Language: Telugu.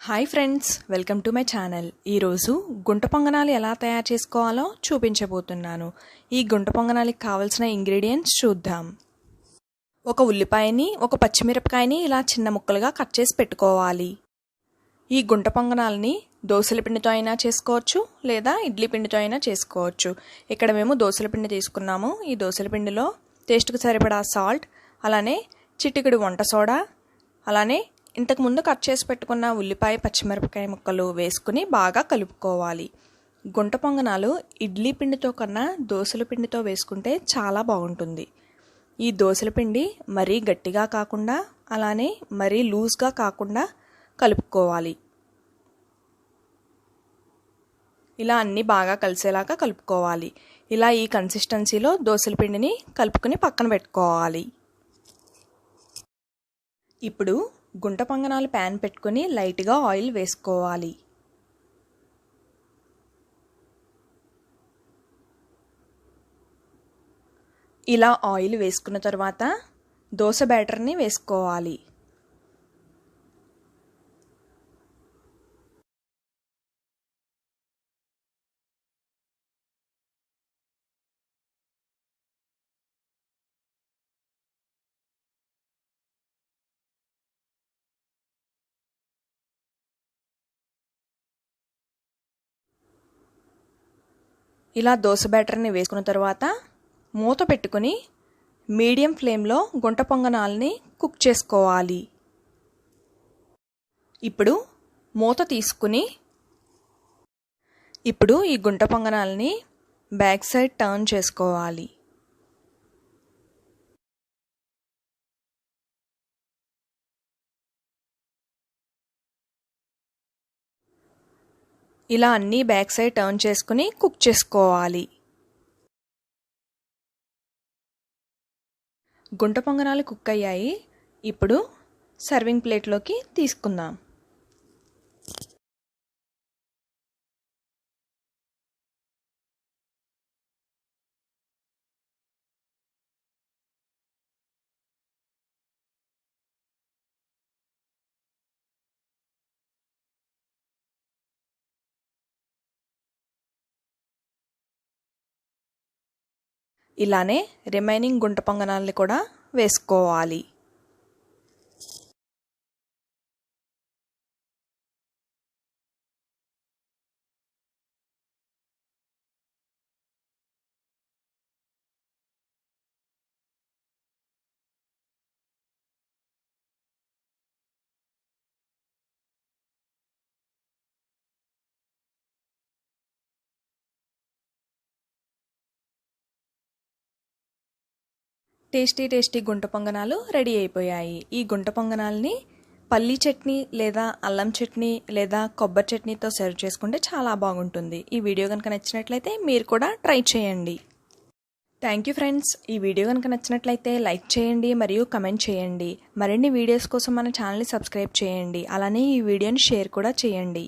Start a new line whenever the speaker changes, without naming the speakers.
Hi friends, welcome to my channel. ఈరోజు గుంట పొంగనాలు ఎలా తయారు చేసుకోవాలో చూపించబోతున్నాను. ఈ గుంట పొంగనాలికి కావాల్సిన ఇంగ్రీడియంట్స్ చూద్దాం. ఒక ఉల్లిపాయని, ఒక పచ్చిమిరపకాయని ఇలా చిన్న ముక్కలుగా కట్ చేసి పెట్టుకోవాలి. ఈ గుంట పొంగనాలని దోసల పిండితో అయినా చేసుకోవచ్చు, లేదా ఇడ్లీ పిండితో అయినా చేసుకోవచ్చు. ఇక్కడ మేము దోసల పిండి తీసుకున్నాము. ఈ దోసల పిండిలో టేస్ట్కి సరిపడా సాల్ట్, అలానే చిటికెడు వంట సోడా, అలానే ఇంతకుముందు కట్ చేసి పెట్టుకున్న ఉల్లిపాయ పచ్చిమిరపకాయ ముక్కలు వేసుకుని బాగా కలుపుకోవాలి. గుంట పొంగనాలు ఇడ్లీ పిండితో కన్నా దోసల పిండితో వేసుకుంటే చాలా బాగుంటుంది. ఈ దోసల పిండి మరీ గట్టిగా కాకుండా, అలానే మరీ లూజ్గా కాకుండా కలుపుకోవాలి. ఇలా అన్నీ బాగా కలిసేలాగా కలుపుకోవాలి. ఇలా ఈ కన్సిస్టెన్సీలో దోసల పిండిని కలుపుకొని పక్కన పెట్టుకోవాలి. ఇప్పుడు గుంట పొంగనాలు ప్యాన్ పెట్టుకొని లైట్గా ఆయిల్ వేసుకోవాలి. ఇలా ఆయిల్ వేసుకున్న తర్వాత దోస బ్యాటర్ని వేసుకోవాలి. ఇలా దోస బ్యాటర్ని వేసుకున్న తర్వాత మూత పెట్టుకుని మీడియం ఫ్లేమ్లో గుంట పొంగనాలని కుక్ చేసుకోవాలి. ఇప్పుడు మూత తీసుకుని ఈ గుంట పొంగనాలని బ్యాక్ సైడ్ టర్న్ చేసుకోవాలి. ఇలా అన్నీ బ్యాక్ సైడ్ టర్న్ చేసుకుని కుక్ చేసుకోవాలి. గుంట పొంగనాలు కుక్ అయ్యాయి. ఇప్పుడు సర్వింగ్ ప్లేట్లోకి తీసుకుందాం. ఇలానే రిమైనింగ్ గుంట పొంగనాలని కూడా వేసుకోవాలి. టేస్టీ గుంట పొంగనాలు రెడీ అయిపోయాయి. ఈ గుంట పొంగనాలని పల్లీ చట్నీ లేదా అల్లం చట్నీ లేదా కొబ్బరి చట్నీతో సర్వ్ చేసుకుంటే చాలా బాగుంటుంది. ఈ వీడియో కనుక నచ్చినట్లయితే మీరు కూడా ట్రై చేయండి. Thank you friends. ఈ వీడియో కనుక నచ్చినట్లయితే లైక్ చేయండి మరియు కమెంట్ చేయండి. మరిన్ని వీడియోస్ కోసం మన ఛానల్ని సబ్స్క్రైబ్ చేయండి. అలానే ఈ వీడియోని షేర్ కూడా చేయండి.